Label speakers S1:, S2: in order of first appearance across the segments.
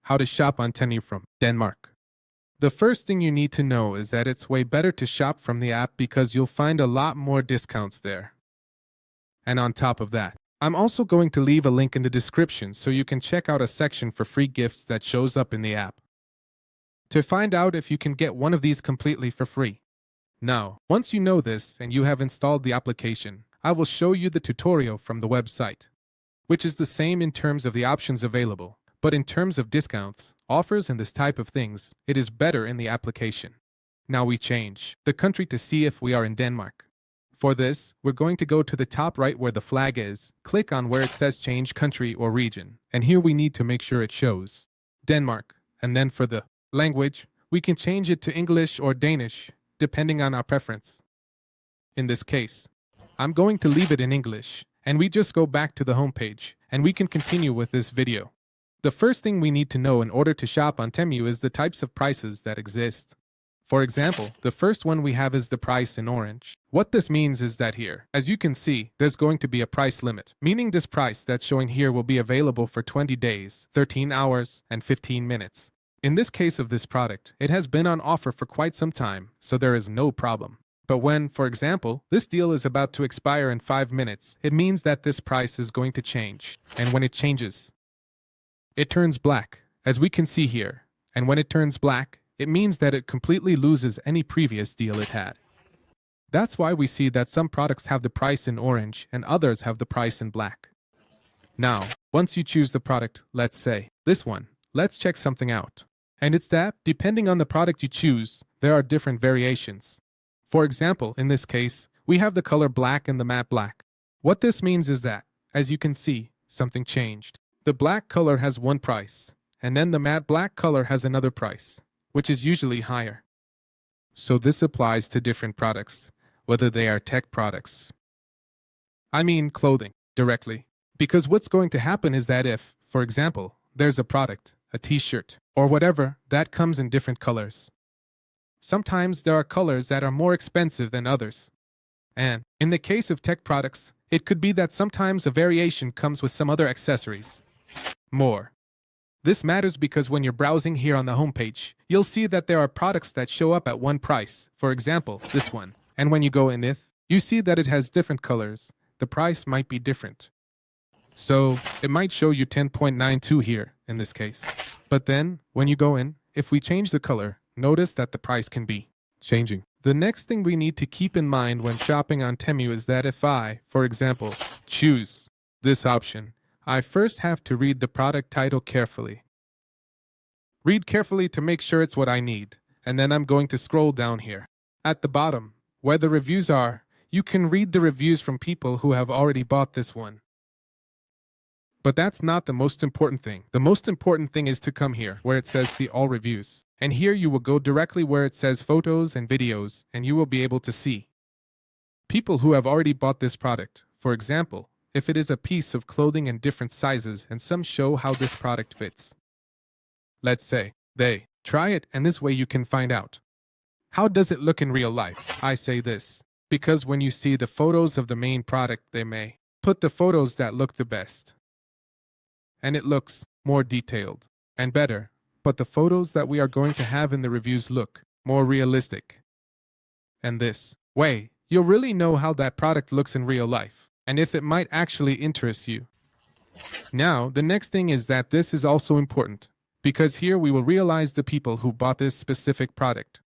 S1: How to shop on TEMU from Denmark. The first thing you need to know is that it's way better to shop from the app because you'll find a lot more discounts there. And on top of that, I'm also going to leave a link in the description so you can check out a section for free gifts that shows up in the app to find out if you can get one of these completely for free. Now, once you know this and you have installed the application, I will show you the tutorial from the website, which is the same in terms of the options available, but in terms of discounts, offers and this type of things, it is better in the application. Now we change the country to see if we are in Denmark. For this, we're going to go to the top right where the flag is, click on where it says change country or region, and here we need to make sure it shows Denmark, and then for the language, we can change it to English or Danish, depending on our preference. In this case, I'm going to leave it in English, and we just go back to the homepage, and we can continue with this video. The first thing we need to know in order to shop on TEMU is the types of prices that exist. For example, the first one we have is the price in orange. What this means is that here, as you can see, there's going to be a price limit, meaning this price that's showing here will be available for 20 days, 13 hours, and 15 minutes. In this case of this product, it has been on offer for quite some time, so there is no problem. But when, for example, this deal is about to expire in 5 minutes, it means that this price is going to change. And when it changes, it turns black, as we can see here. And when it turns black, it means that it completely loses any previous deal it had. That's why we see that some products have the price in orange and others have the price in black. Now, once you choose the product, let's say this one, let's check something out. And it's that, depending on the product you choose, there are different variations. For example, in this case, we have the color black and the matte black. What this means is that, as you can see, something changed. The black color has one price, and then the matte black color has another price, which is usually higher. So this applies to different products, whether they are tech products. I mean clothing, directly. Because what's going to happen is that if, for example, there's a product, a t-shirt, or whatever, that comes in different colors. Sometimes there are colors that are more expensive than others. And, in the case of tech products, it could be that sometimes a variation comes with some other accessories. More. This matters because when you're browsing here on the homepage, you'll see that there are products that show up at one price, for example, this one. And when you go in it, you see that it has different colors. The price might be different. So, it might show you 10.92 here, in this case. But then, when you go in, if we change the color, notice that the price can be changing. The next thing we need to keep in mind when shopping on TEMU is that if I, for example, choose this option, I first have to read the product title carefully. Read carefully to make sure it's what I need, and then I'm going to scroll down here. At the bottom, where the reviews are, you can read the reviews from people who have already bought this one. But that's not the most important thing. The most important thing is to come here, where it says see all reviews. And here you will go directly where it says photos and videos, and you will be able to see people who have already bought this product. For example, if it is a piece of clothing in different sizes and some show how this product fits. Let's say they try it, and this way you can find out how does it look in real life. I say this because when you see the photos of the main product, they may put the photos that look the best. And it looks more detailed and better, but the photos that we are going to have in the reviews look more realistic. And this way, you'll really know how that product looks in real life, and if it might actually interest you. Now, the next thing is that this is also important, because here we will realize the people who bought this specific product.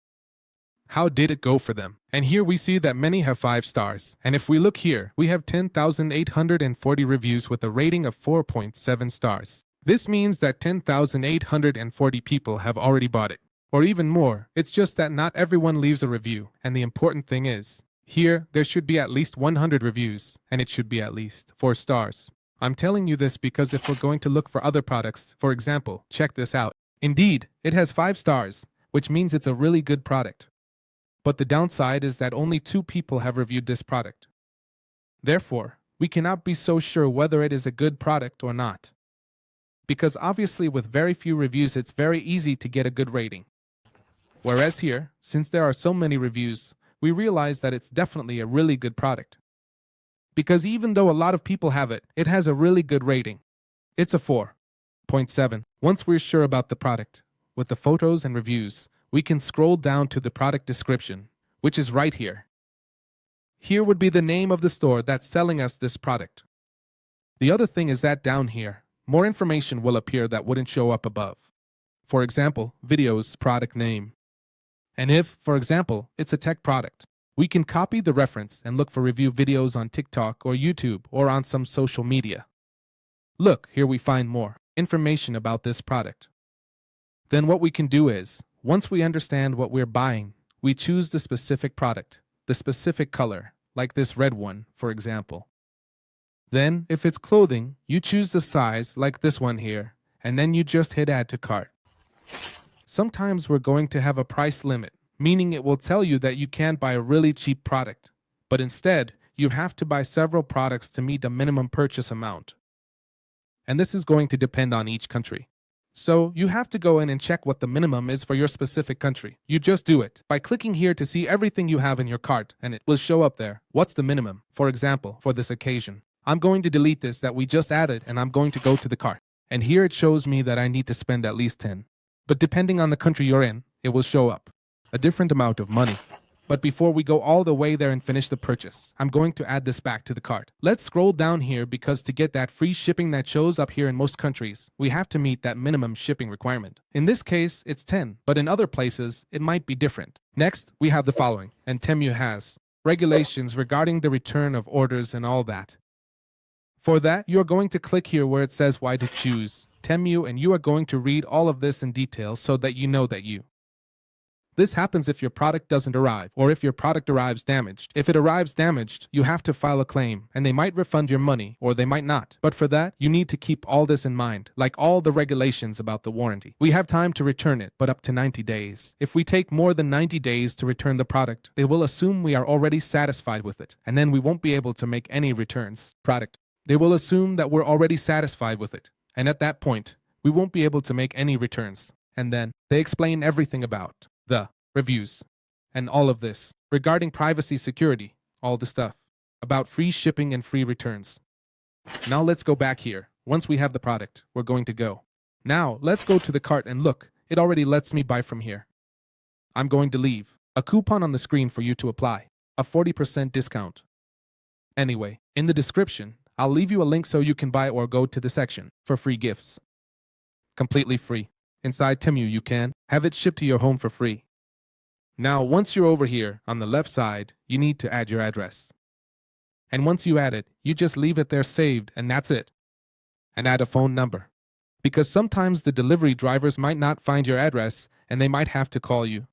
S1: How did it go for them? And here we see that many have 5 stars. And if we look here, we have 10,840 reviews with a rating of 4.7 stars. This means that 10,840 people have already bought it. Or even more, it's just that not everyone leaves a review. And the important thing is, here there should be at least 100 reviews, and it should be at least 4 stars. I'm telling you this because if we're going to look for other products, for example, check this out. Indeed, it has 5 stars, which means it's a really good product. But the downside is that only 2 people have reviewed this product. Therefore, we cannot be so sure whether it is a good product or not. Because obviously with very few reviews it's very easy to get a good rating. Whereas here, since there are so many reviews, we realize that it's definitely a really good product. Because even though a lot of people have it, it has a really good rating. It's a 4. Point 7. Once we're sure about the product, with the photos and reviews, we can scroll down to the product description, which is right here. Here would be the name of the store that's selling us this product. The other thing is that down here, more information will appear that wouldn't show up above. For example, videos, product name. And if, for example, it's a tech product, we can copy the reference and look for review videos on TikTok or YouTube or on some social media. Look, here we find more information about this product. Then what we can do is, once we understand what we're buying, we choose the specific product, the specific color, like this red one, for example. Then, if it's clothing, you choose the size, like this one here, and then you just hit add to cart. Sometimes we're going to have a price limit, meaning it will tell you that you can't buy a really cheap product, but instead, you have to buy several products to meet a minimum purchase amount. And this is going to depend on each country. So you have to go in and check what the minimum is for your specific country. You just do it by clicking here to see everything you have in your cart, and it will show up there. What's the minimum? For example, for this occasion, I'm going to delete this that we just added, and I'm going to go to the cart. And here it shows me that I need to spend at least 10. But depending on the country you're in, it will show up a different amount of money. But before we go all the way there and finish the purchase, I'm going to add this back to the cart. Let's scroll down here because to get that free shipping that shows up here in most countries, we have to meet that minimum shipping requirement. In this case, it's 10, but in other places, it might be different. Next, we have the following, and TEMU has regulations regarding the return of orders and all that. For that, you are going to click here where it says why to choose TEMU, and you are going to read all of this in detail so that you know that you. This happens if your product doesn't arrive, or if your product arrives damaged. If it arrives damaged, you have to file a claim, and they might refund your money, or they might not. But for that, you need to keep all this in mind, like all the regulations about the warranty. We have time to return it, but up to 90 days. If we take more than 90 days to return the product, they will assume we are already satisfied with it, and then we won't be able to make any returns. They will assume that we're already satisfied with it, and at that point, we won't be able to make any returns. And then, they explain everything about the reviews and all of this regarding privacy, security, all the stuff about free shipping and free returns. Now let's go back here. Once we have the product, we're going to go. Now let's go to the cart and look, it already lets me buy from here. I'm going to leave a coupon on the screen for you to apply, a 40% discount. Anyway, in the description, I'll leave you a link so you can buy or go to the section for free gifts. Completely free. Inside TEMU you can have it shipped to your home for free. Now once you're over here on the left side, you need to add your address. And once you add it, you just leave it there saved and that's it. And add a phone number. Because sometimes the delivery drivers might not find your address and they might have to call you.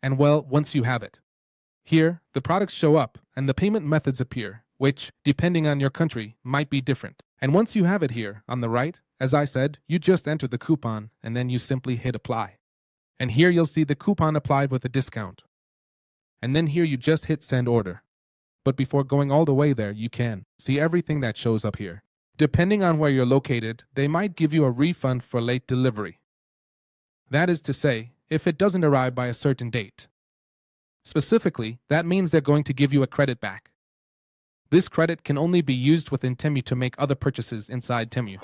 S1: And well, once you have it. Here, the products show up and the payment methods appear, which, depending on your country, might be different. And once you have it here on the right, as I said, you just enter the coupon and then you simply hit apply. And here you'll see the coupon applied with a discount. And then here you just hit send order. But before going all the way there, you can see everything that shows up here. Depending on where you're located, they might give you a refund for late delivery. That is to say, if it doesn't arrive by a certain date. Specifically, that means they're going to give you a credit back. This credit can only be used within TEMU to make other purchases inside TEMU.